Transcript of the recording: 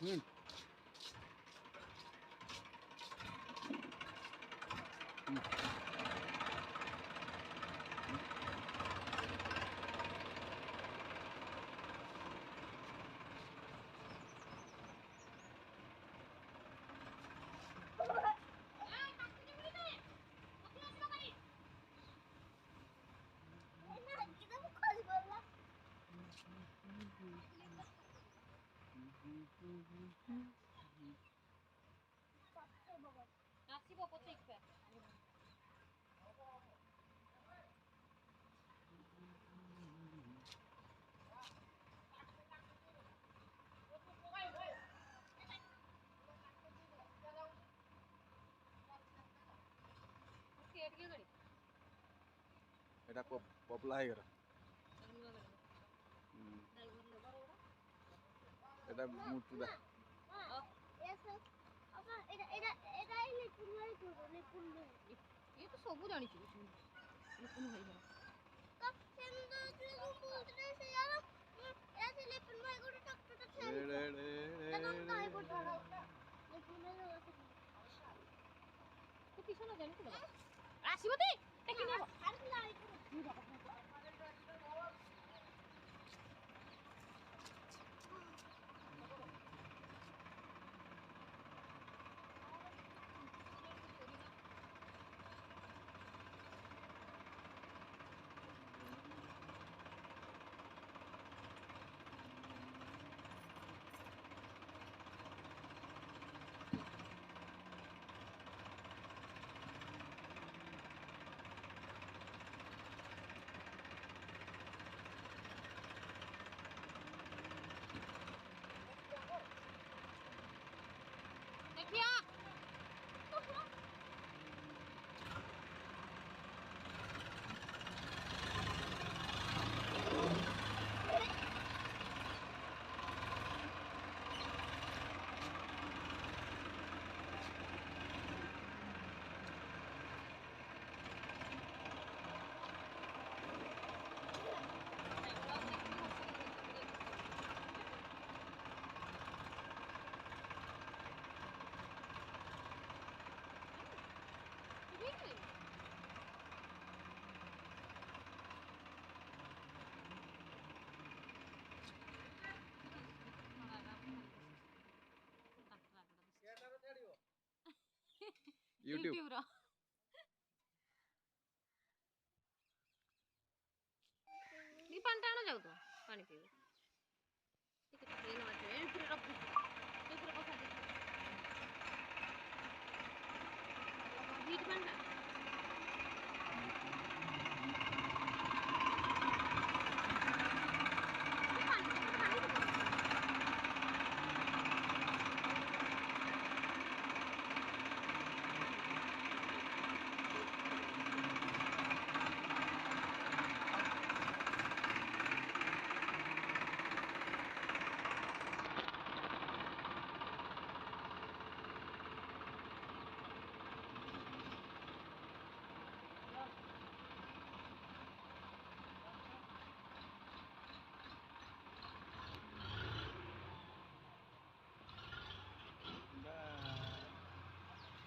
Hmm. Nasibă poți pe. এটা পপলা হয়ে গেল এটা মূর্তিটা ये तो सब जानी चाहिए लेकिन भाई है कब से तुम बोल रहे थे यार ऐसे लेकिन भाई को डॉक्टर तक से तब काहे बोल रहा लेकिन मैं तो पीछे ना जाने को लगा आशीबती लेकिन हर लाई देखिए यूट्यूब यूट्यूब